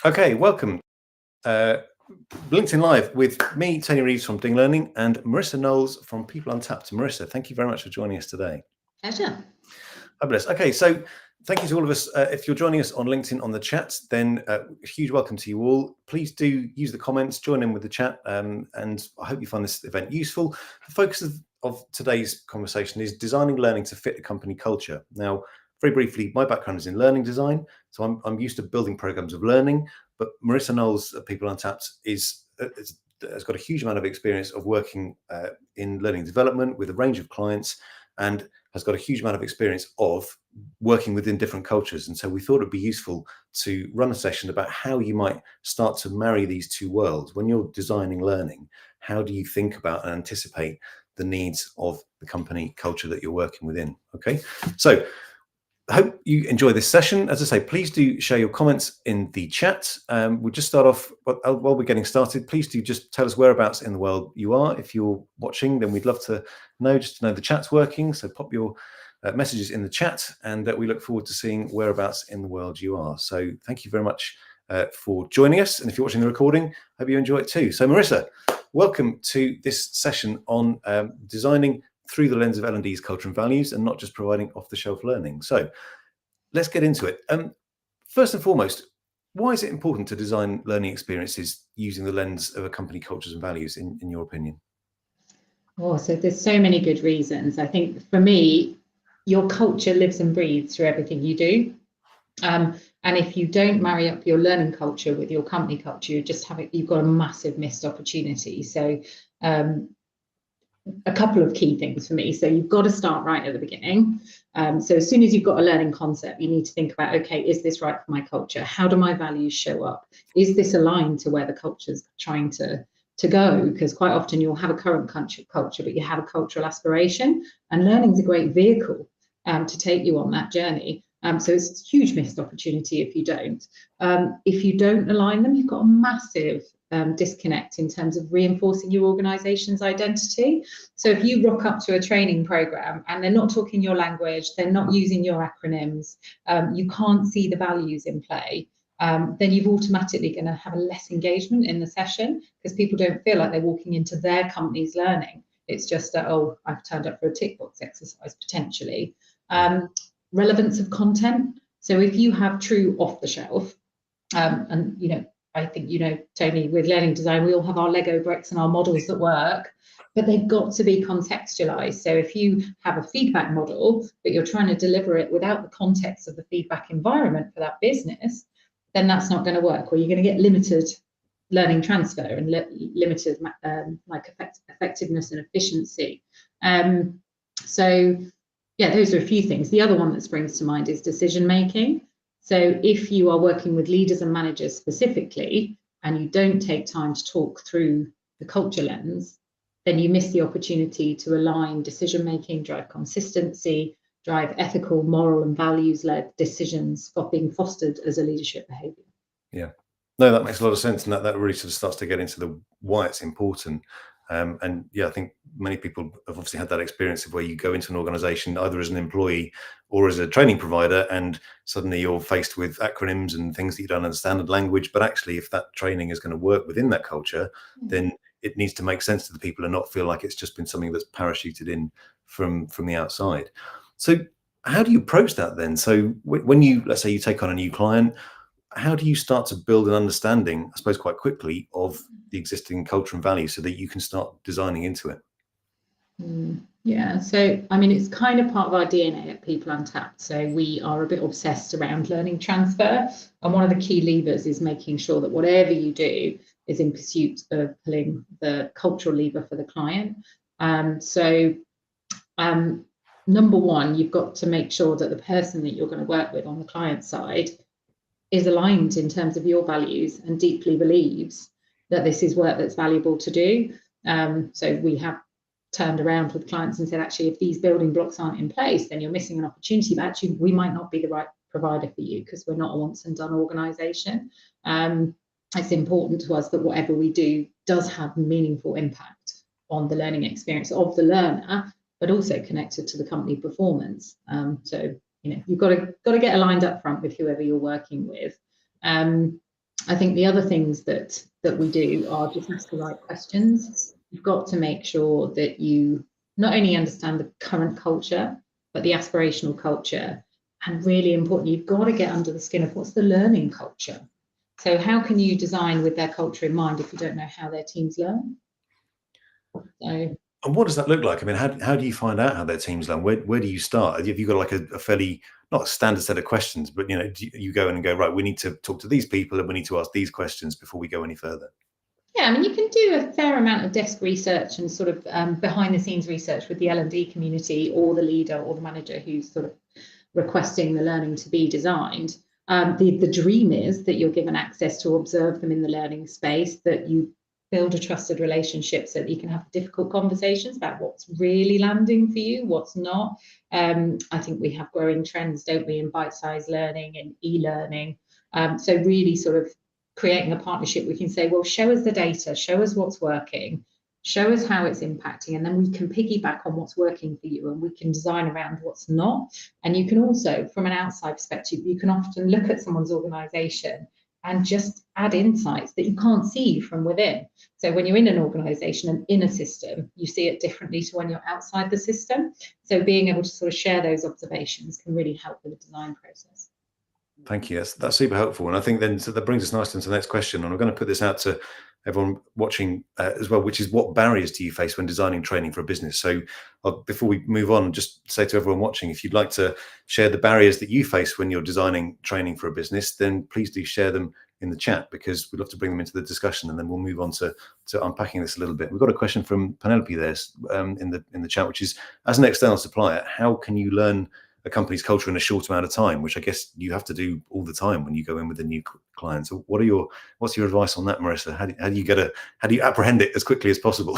Okay, welcome. LinkedIn Live with me, Tony Reeves from Ding Learning, and Marisa Knowles from People Untapped. Marisa, thank you very much for joining us today. Pleasure. Fabulous. Okay, so thank you to all of us. If you're joining us on LinkedIn on the chat, then a huge welcome to you all. Please do use the comments, join in with the chat, and I hope you find this event useful. The focus of today's conversation is designing learning to fit the company culture. Now, very briefly, my background is in learning design, so I'm used to building programs of learning, but Marisa Knowles at People Untapped has got a huge amount of experience of working in learning development with a range of clients, and has got a huge amount of experience of working within different cultures. And so we thought it'd be useful to run a session about how you might start to marry these two worlds. When you're designing learning, how do you think about and anticipate the needs of the company culture that you're working within? Okay, so I hope you enjoy this session. As I say, please do share your comments in the chat. We'll just start off, while we're getting started, please do just tell us whereabouts in the world you are. If you're watching, then we'd love to know, just to know the chat's working. So pop your messages in the chat, and we look forward to seeing whereabouts in the world you are. So thank you very much for joining us. And if you're watching the recording, I hope you enjoy it too. So Marisa, welcome to this session on designing through the lens of L&D's culture and values, and not just providing off-the-shelf learning. So let's get into it. First and foremost, why is it important to design learning experiences using the lens of a company cultures and values, in your opinion? Oh, so there's so many good reasons. I think for me, your culture lives and breathes through everything you do. And if you don't marry up your learning culture with your company culture, you've got a massive missed opportunity. So a couple of key things for me. So you've got to start right at the beginning. So as soon as you've got a learning concept, you need to think about, okay, is this right for my culture? How do my values show up? Is this aligned to where the culture's trying to go? Because quite often you'll have a current culture, but you have a cultural aspiration, and learning's a great vehicle to take you on that journey. So it's a huge missed opportunity if you don't. If you don't align them, you've got a massive disconnect in terms of reinforcing your organization's identity. So if you rock up to a training program and they're not talking your language, they're not using your acronyms, you can't see the values in play, then you've automatically going to have a less engagement in the session, because people don't feel like they're walking into their company's learning. It's just that, oh, I've turned up for a tick box exercise potentially. Relevance of content. So if you have true off the shelf, and I think, Tony, with learning design, we all have our Lego bricks and our models that work, but they've got to be contextualized. So if you have a feedback model, but you're trying to deliver it without the context of the feedback environment for that business, then that's not going to work, or you're going to get limited learning transfer and limited effectiveness and efficiency. So yeah, those are a few things. The other one that springs to mind is decision making. So if you are working with leaders and managers specifically, and you don't take time to talk through the culture lens, then you miss the opportunity to align decision making, drive consistency, drive ethical, moral and values-led decisions for being fostered as a leadership behaviour. Yeah, no, that makes a lot of sense, and that really sort of starts to get into the why it's important. And yeah, I think many people have obviously had that experience of where you go into an organization either as an employee or as a training provider, and suddenly you're faced with acronyms and things that you don't understand, and language. But actually, if that training is going to work within that culture, then it needs to make sense to the people and not feel like it's just been something that's parachuted in from the outside. So how do you approach that then? So when you, let's say you take on a new client, how do you start to build an understanding, I suppose, quite quickly of the existing culture and values so that you can start designing into it? Yeah, so I mean, it's kind of part of our DNA at People Untapped. So we are a bit obsessed around learning transfer. And one of the key levers is making sure that whatever you do is in pursuit of pulling the cultural lever for the client. Number one, you've got to make sure that the person that you're going to work with on the client side is aligned in terms of your values and deeply believes that this is work that's valuable to do. So we have turned around with clients and said, actually, if these building blocks aren't in place, then you're missing an opportunity. But actually, we might not be the right provider for you because we're not a once and done organization. It's important to us that whatever we do does have meaningful impact on the learning experience of the learner, but also connected to the company performance. So you've got to get aligned up front with whoever you're working with. I think the other things that we do are just ask the right questions. You've got to make sure that you not only understand the current culture, but the aspirational culture. And really important, you've got to get under the skin of what's the learning culture. So how can you design with their culture in mind if you don't know how their teams learn? So, and what does that look like? I mean, how do you find out how their teams learn? Where do you start? Have you got like a fairly, not a standard set of questions, but do you go in and go, right, we need to talk to these people and we need to ask these questions before we go any further? yeah, I mean, you can do a fair amount of desk research and sort of behind the scenes research with the L&D community or the leader or the manager who's sort of requesting the learning to be designed. The dream is that you're given access to observe them in the learning space, that you build a trusted relationship so that you can have difficult conversations about what's really landing for you, what's not. I think we have growing trends, don't we, in bite-sized learning and e-learning. So really sort of creating a partnership, we can say, well, show us the data, show us what's working, show us how it's impacting, and then we can piggyback on what's working for you and we can design around what's not. And you can also, from an outside perspective, you can often look at someone's organization and just add insights that you can't see from within. So when you're in an organization and in a system, you see it differently to when you're outside the system. So being able to sort of share those observations can really help with the design process. Thank you. That's super helpful. And I think then so that brings us nicely into the next question. And I'm going to put this out to everyone watching as well, which is what barriers do you face when designing training for a business? So before we move on, just say to everyone watching, if you'd like to share the barriers that you face when you're designing training for a business, then please do share them in the chat, because we'd love to bring them into the discussion, and then we'll move on to unpacking this a little bit. We've got a question from Penelope there in the chat, which is, as an external supplier, how can you learn a company's culture in a short amount of time, which I guess you have to do all the time when you go in with a new client? So what's your advice on that, Marisa? How do you apprehend it as quickly as possible?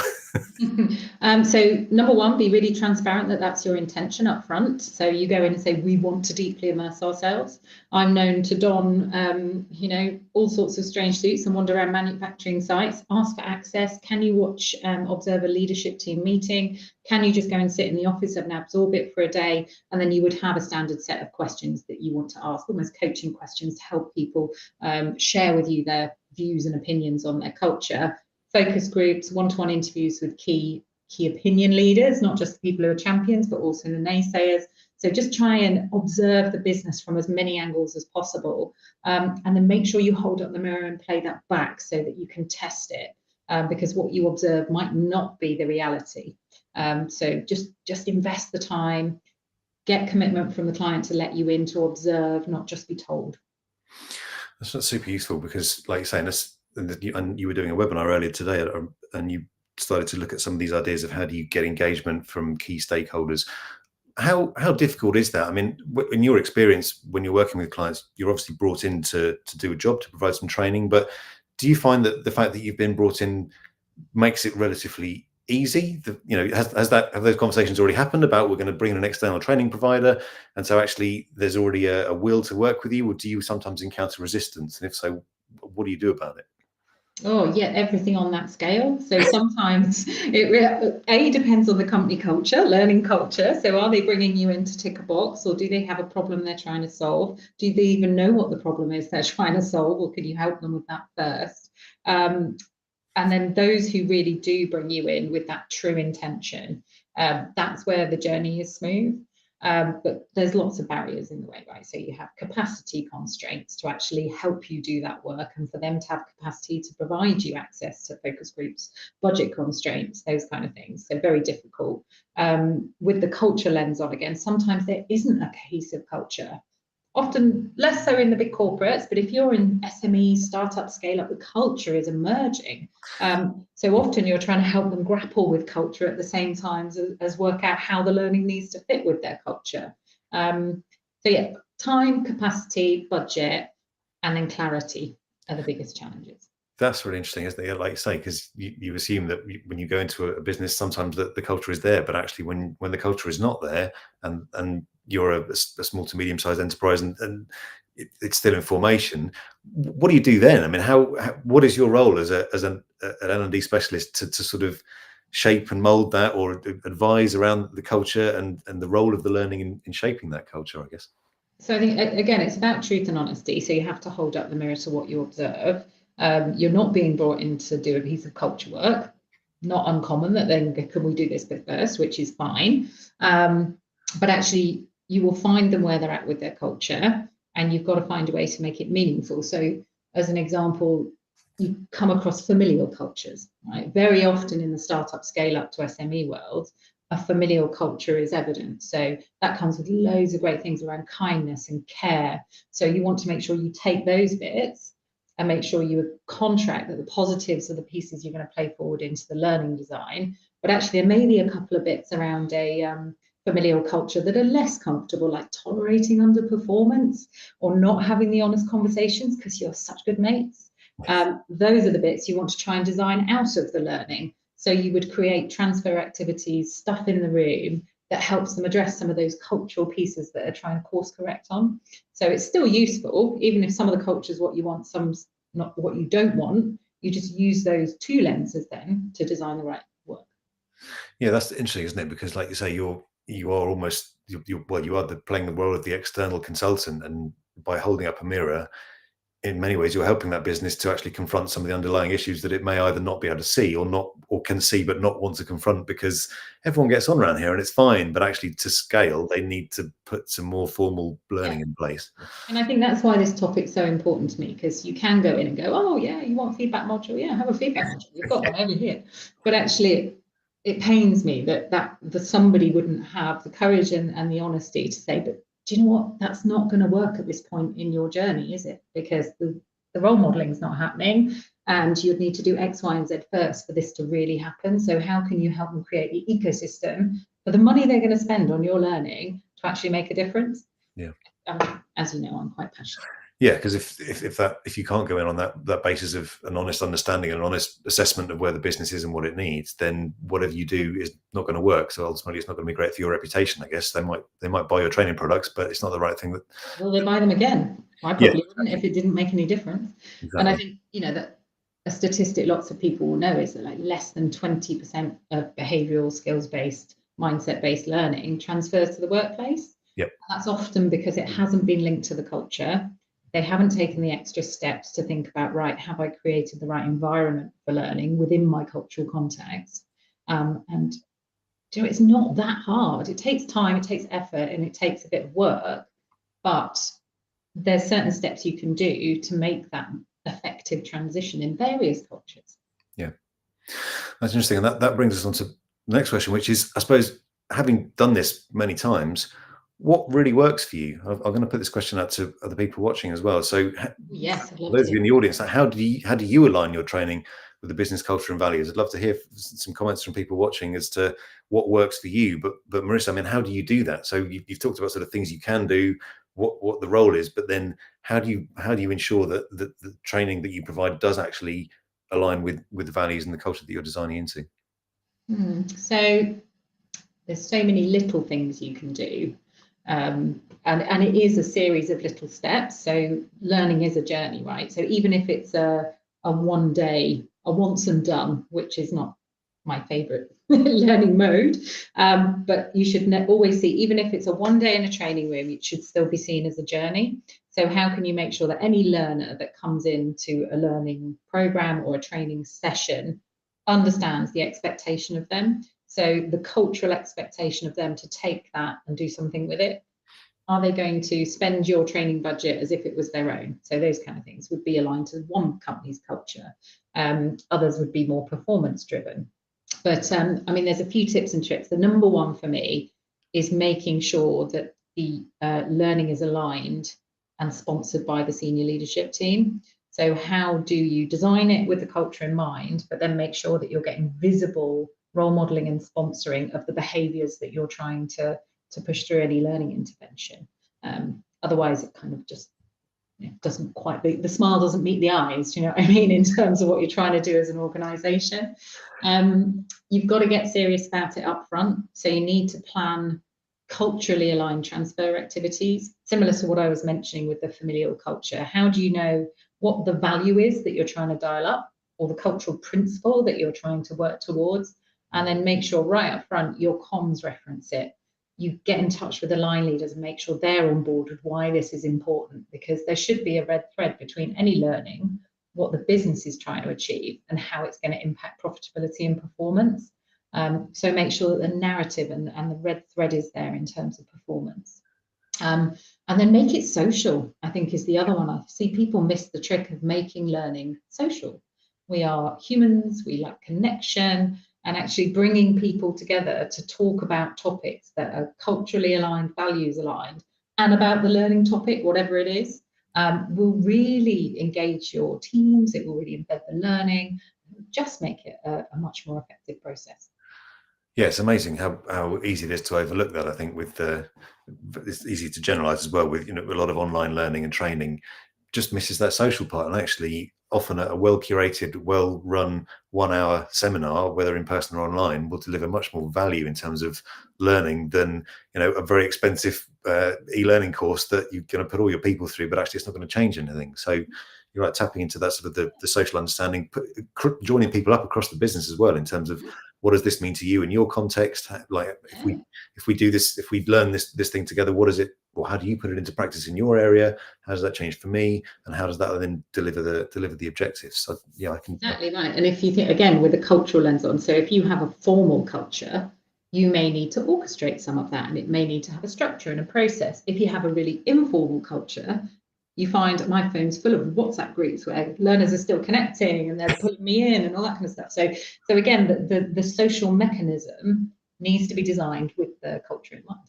So number one, be really transparent that that's your intention up front. So you go in and say, we want to deeply immerse ourselves. I'm known to don, all sorts of strange suits and wander around manufacturing sites, ask for access. Can you watch, observe a leadership team meeting? Can you just go and sit in the office and absorb it for a day? And then you would have a standard set of questions that you want to ask, almost coaching questions to help people share with you their views and opinions on their culture. Focus groups, one-to-one interviews with key opinion leaders, not just the people who are champions, but also the naysayers. So just try and observe the business from as many angles as possible. And then make sure you hold up the mirror and play that back so that you can test it, because what you observe might not be the reality. So just invest the time, get commitment from the client to let you in to observe, not just be told. That's super useful, because like you're saying, and you were doing a webinar earlier today, and you started to look at some of these ideas of how do you get engagement from key stakeholders. How difficult is that? I mean, in your experience, when you're working with clients, you're obviously brought in to do a job, to provide some training, but do you find that the fact that you've been brought in makes it relatively easy? Have those conversations already happened about, we're going to bring in an external training provider, and so actually there's already a will to work with you, or do you sometimes encounter resistance? And if so, what do you do about it? Oh, yeah, everything on that scale. So sometimes it depends on the company culture, learning culture. So are they bringing you in to tick a box, or do they have a problem they're trying to solve? Do they even know what the problem is they're trying to solve, or can you help them with that first? And then those who really do bring you in with that true intention, that's where the journey is smooth. But there's lots of barriers in the way, right? So you have capacity constraints to actually help you do that work, and for them to have capacity to provide you access to focus groups, budget constraints, those kind of things. So very difficult. With the culture lens on again, sometimes there isn't a cohesive culture. Often less so in the big corporates, but if you're in SME, startup, scale up, the culture is emerging. So often you're trying to help them grapple with culture at the same time as work out how the learning needs to fit with their culture. So yeah, time, capacity, budget, and then clarity are the biggest challenges. That's really interesting, isn't it? Like you say, because you assume that when you go into a business, sometimes the culture is there, but actually when the culture is not there, and you're a small to medium-sized enterprise, and it's still in formation, what do you do then? I mean, what is your role as an L&D specialist to sort of shape and mold that, or advise around the culture and the role of the learning in shaping that culture, I guess? So I think, again, it's about truth and honesty. So you have to hold up the mirror to what you observe. You're not being brought in to do a piece of culture work. Not uncommon that then, can we do this bit first, which is fine. But actually, you will find them where they're at with their culture, and you've got to find a way to make it meaningful. So as an example, you come across familial cultures, right? Very often in the startup scale up to SME world, a familial culture is evident. So that comes with loads of great things around kindness and care. So you want to make sure you take those bits and make sure you contract that the positives are the pieces you're going to play forward into the learning design. But actually, there may be a couple of bits around a familial culture that are less comfortable, like tolerating underperformance or not having the honest conversations because you're such good mates. Those are the bits you want to try and design out of the learning. So you would create transfer activities, stuff in the room that helps them address some of those cultural pieces that are trying to course correct on. So it's still useful, even if some of the culture is what you want, some's not what you don't want. You just use those two lenses then to design the right work. Yeah, that's interesting, isn't it? Because, like you say, you are almost you are playing the role of the external consultant, and by holding up a mirror, in many ways, you're helping that business to actually confront some of the underlying issues that it may either not be able to see or can see but not want to confront, because everyone gets on around here and it's fine. But actually, to scale, they need to put some more formal learning in place. And I think that's why this topic's so important to me, because you can go in and go, oh yeah, you want feedback module? Yeah, have a feedback module. We've got one over here. But actually, it pains me that somebody wouldn't have the courage and the honesty to say, but do you know what? That's not going to work at this point in your journey, is it? Because the role modeling is not happening, and you'd need to do X, Y, and Z first for this to really happen. So how can you help them create the ecosystem for the money they're going to spend on your learning to actually make a difference? Yeah. As you know, I'm quite passionate. Yeah, because if you can't go in on that basis of an honest understanding and an honest assessment of where the business is and what it needs, then whatever you do is not going to work. So ultimately, it's not going to be great for your reputation. I guess they might buy your training products, but it's not the right thing. That Will they buy them again? I probably wouldn't if it didn't make any difference. Exactly. And I think that a statistic lots of people will know is that like less than 20% of behavioural skills-based, mindset-based learning transfers to the workplace. Yep. That's often because it hasn't been linked to the culture. They haven't taken the extra steps to think about, right, have I created the right environment for learning within my cultural context? And it's not that hard. It takes time, it takes effort, and it takes a bit of work, but there's certain steps you can do to make that effective transition in various cultures. Yeah, that's interesting. And that brings us on to the next question, which is, I suppose, having done this many times, what really works for you? I'm going to put this question out to other people watching as well. So yes, those of you in the audience, how do you align your training with the business culture and values? I'd love to hear some comments from people watching as to what works for you. But Marisa, I mean, how do you do that? So you've talked about sort of things you can do, what the role is, but then how do you ensure that the training that you provide does actually align with the values and the culture that you're designing into? So there's so many little things you can do. And it is a series of little steps. So learning is a journey, right? So even if it's a one day, a once and done, which is not my favorite learning mode, but you should always see, even if it's a one day in a training room, it should still be seen as a journey. So how can you make sure that any learner that comes into a learning program or a training session understands the expectation of them? So the cultural expectation of them to take that and do something with it. Are they going to spend your training budget as if it was their own? So those kind of things would be aligned to one company's culture. Others would be more performance driven. But I mean, there's a few tips and tricks. The number one for me is making sure that the learning is aligned and sponsored by the senior leadership team. So how do you design it with the culture in mind, but then make sure that you're getting visible role modeling and sponsoring of the behaviors that you're trying to push through any learning intervention. Otherwise, it kind of just doesn't quite be, the smile doesn't meet the eyes, you know what I mean, in terms of what you're trying to do as an organization. You've got to get serious about it up front. So you need to plan culturally aligned transfer activities, similar to what I was mentioning with the familial culture. How do you know what the value is that you're trying to dial up, or the cultural principle that you're trying to work towards? And then make sure right up front your comms reference it. you get in touch with the line leaders and make sure they're on board with why this is important, because there should be a red thread between any learning, what the business is trying to achieve, and how it's going to impact profitability and performance. So make sure that the narrative and the red thread is there in terms of performance. And then make it social, I think, is the other one. I see people miss the trick of making learning social. We are humans, we like connection, and actually bringing people together to talk about topics that are culturally aligned, values aligned, and about the learning topic, whatever it is, will really engage your teams. It will really embed the learning, just make it a much more effective process. Yeah, it's amazing how easy it is to overlook that. I think it's easy to generalize as well with, a lot of online learning and training just misses that social part. And actually often a well-curated, well-run 1 hour seminar, whether in person or online, will deliver much more value in terms of learning than, a very expensive e-learning course that you're going to put all your people through, but actually it's not going to change anything. So you're right, tapping into that sort of the social understanding, joining people up across the business as well in terms of what does this mean to you in your context? Like if we do this, if we learn this thing together, what is it, or how do you put it into practice in your area? How does that change for me? And how does that then deliver the objectives? So yeah, I can exactly right. And if you think again with a cultural lens on, so if you have a formal culture, you may need to orchestrate some of that, and it may need to have a structure and a process. If you have a really informal culture, you find my phone's full of WhatsApp groups where learners are still connecting and they're pulling me in and all that kind of stuff. So again, the social mechanism needs to be designed with the culture in mind.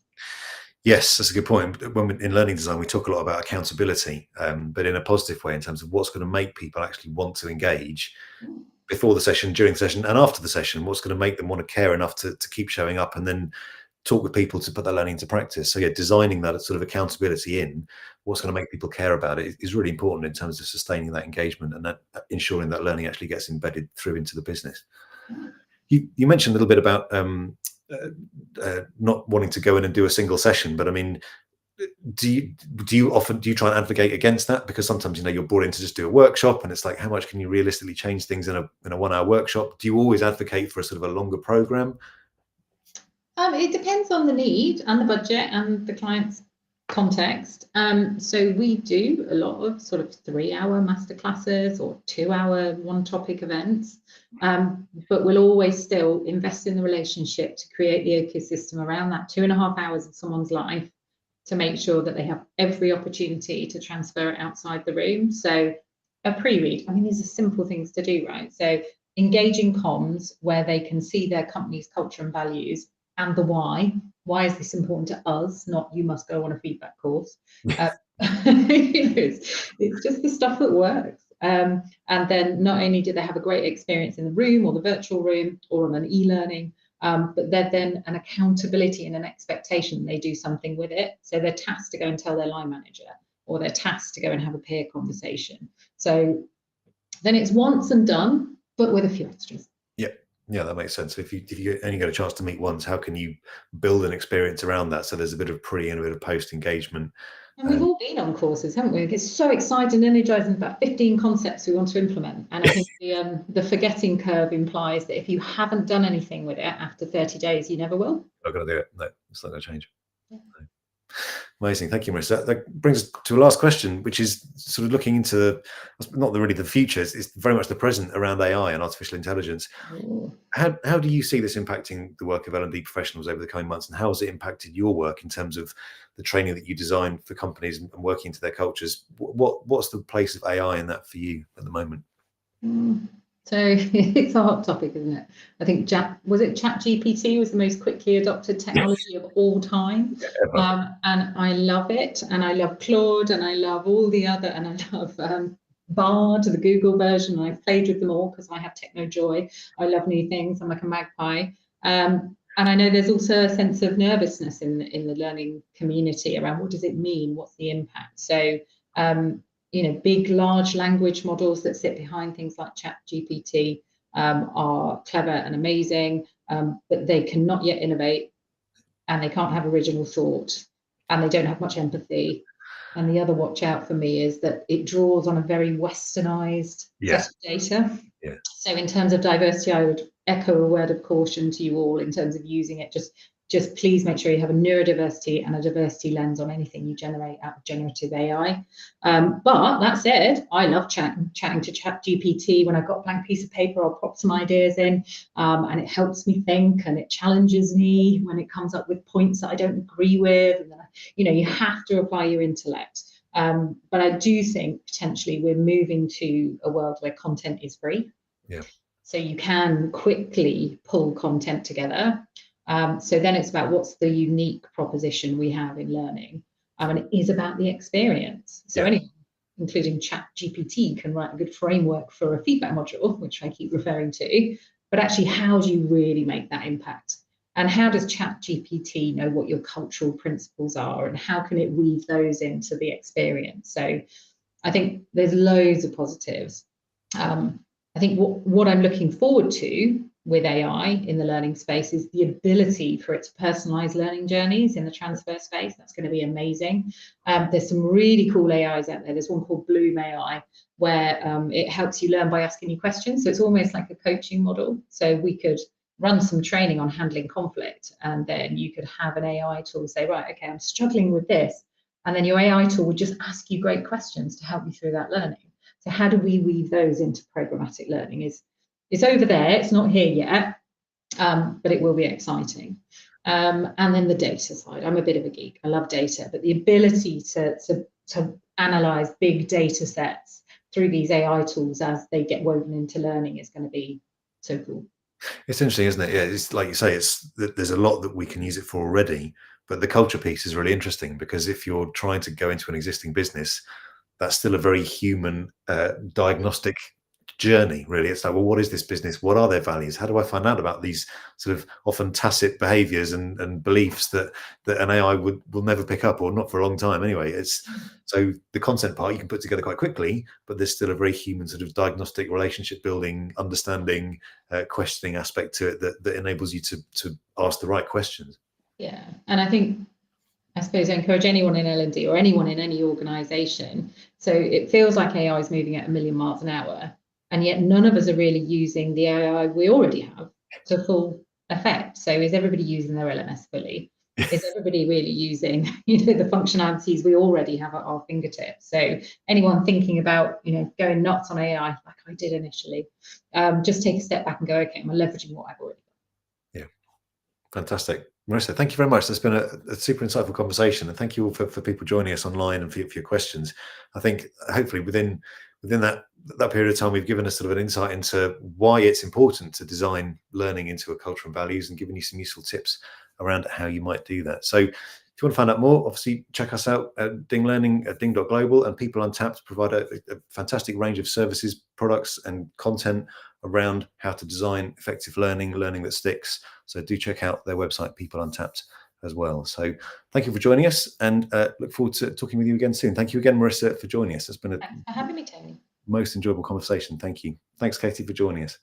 Yes, that's a good point. When in learning design, we talk a lot about accountability, but in a positive way in terms of what's going to make people actually want to engage before the session, during the session, and after the session. What's going to make them want to care enough to keep showing up and then talk with people to put that learning into practice. So yeah, designing that sort of accountability in what's going to make people care about it is really important in terms of sustaining that engagement and that ensuring that learning actually gets embedded through into the business. You mentioned a little bit about not wanting to go in and do a single session, but I mean, do you try and advocate against that? Because sometimes you're brought in to just do a workshop, and it's like, how much can you realistically change things in a 1 hour workshop? Do you always advocate for a sort of a longer program? It depends on the need and the budget and the client's context. So we do a lot of sort of 3 hour masterclasses or 2 hour one topic events, but we'll always still invest in the relationship to create the ecosystem around that 2.5 hours of someone's life to make sure that they have every opportunity to transfer it outside the room. So a pre-read, I mean, these are simple things to do, right? So engaging comms where they can see their company's culture and values and the why. Why is this important to us? Not you must go on a feedback course. It's just the stuff that works. And then not only do they have a great experience in the room or the virtual room or on an e-learning, but they're then an accountability and an expectation they do something with it. So they're tasked to go and tell their line manager, or they're tasked to go and have a peer conversation. So then it's once and done, but with a few extras. Yeah, that makes sense. If you only get a chance to meet once, how can you build an experience around that? So there's a bit of pre and a bit of post engagement. And we've all been on courses, haven't we? It's so exciting and energizing, about 15 concepts we want to implement. And I think the forgetting curve implies that if you haven't done anything with it after 30 days, you never will. Not going to do it. No, it's not going to change. Yeah. No. Amazing. Thank you, Marisa. That brings us to a last question, which is sort of looking into not really the future, it's very much the present around AI and artificial intelligence. Ooh. How do you see this impacting the work of L&D professionals over the coming months, and how has it impacted your work in terms of the training that you design for companies and working into their cultures? What's the place of AI in that for you at the moment? So it's a hot topic, isn't it? I think ChatGPT was the most quickly adopted technology of all time. And I love it. And I love Claude, and I love all the other, and I love Bard, the Google version. I've played with them all because I have techno joy. I love new things. I'm like a magpie. And I know there's also a sense of nervousness in the learning community around what does it mean? What's the impact? So big, large language models that sit behind things like ChatGPT are clever and amazing, but they cannot yet innovate, and they can't have original thought, and they don't have much empathy. And the other watch out for me is that it draws on a very westernized set of data. So in terms of diversity, I would echo a word of caution to you all in terms of using it. Just just please make sure you have a neurodiversity and a diversity lens on anything you generate out of generative AI. But that said, I love chatting to ChatGPT. When I've got a blank piece of paper, I'll pop some ideas in, and it helps me think, and it challenges me when it comes up with points that I don't agree with. And then, you have to apply your intellect. But I do think potentially we're moving to a world where content is free. Yeah. So you can quickly pull content together. So then it's about what's the unique proposition we have in learning. And it is about the experience. So anyone, including ChatGPT, can write a good framework for a feedback module, which I keep referring to. But actually, how do you really make that impact? And how does ChatGPT know what your cultural principles are? And how can it weave those into the experience? So I think there's loads of positives. I think what I'm looking forward to with AI in the learning space is the ability for it to personalize learning journeys in the transfer space. That's going to be amazing. There's some really cool AIs out there. There's one called Bloom AI, where it helps you learn by asking you questions. So it's almost like a coaching model. So we could run some training on handling conflict, and then you could have an AI tool say, right, okay, I'm struggling with this. And then your AI tool would just ask you great questions to help you through that learning. So how do we weave those into programmatic learning? It's over there, it's not here yet, but it will be exciting. And then the data side. I'm a bit of a geek. I love data, but the ability to analyze big data sets through these AI tools as they get woven into learning is going to be so cool. It's interesting, isn't it? Yeah, it's like you say, there's a lot that we can use it for already, but the culture piece is really interesting, because if you're trying to go into an existing business, that's still a very human diagnostic journey, really. It's like, well, what is this business? What are their values? How do I find out about these sort of often tacit behaviors and beliefs that an AI will never pick up, or not for a long time anyway? So the content part you can put together quite quickly, but there's still a very human sort of diagnostic, relationship building, understanding, questioning aspect to it that enables you to ask the right questions. Yeah, and I suppose I encourage anyone in L&D or anyone in any organization. So it feels like AI is moving at 1,000,000 miles an hour, and yet none of us are really using the AI we already have to full effect. So is everybody using their LMS fully? Is everybody really using, the functionalities we already have at our fingertips? So anyone thinking about, going nuts on AI, like I did initially, just take a step back and go, okay, am I leveraging what I've already got? Yeah, fantastic. Marisa, thank you very much. That's been a super insightful conversation, and thank you all for people joining us online and for your questions. I think hopefully within that period of time, we've given us sort of an insight into why it's important to design learning into a culture and values, and given you some useful tips around how you might do that. So if you want to find out more, obviously check us out at Ding Learning at ding.global, and People Untapped provide a fantastic range of services, products and content around how to design effective learning that sticks. So do check out their website, People Untapped, as well. So thank you for joining us, and look forward to talking with you again soon. Thank you again, Marisa, for joining us. It's been Thanks for having me, Tony. most enjoyable conversation. Thank you. Thanks, Katie, for joining us.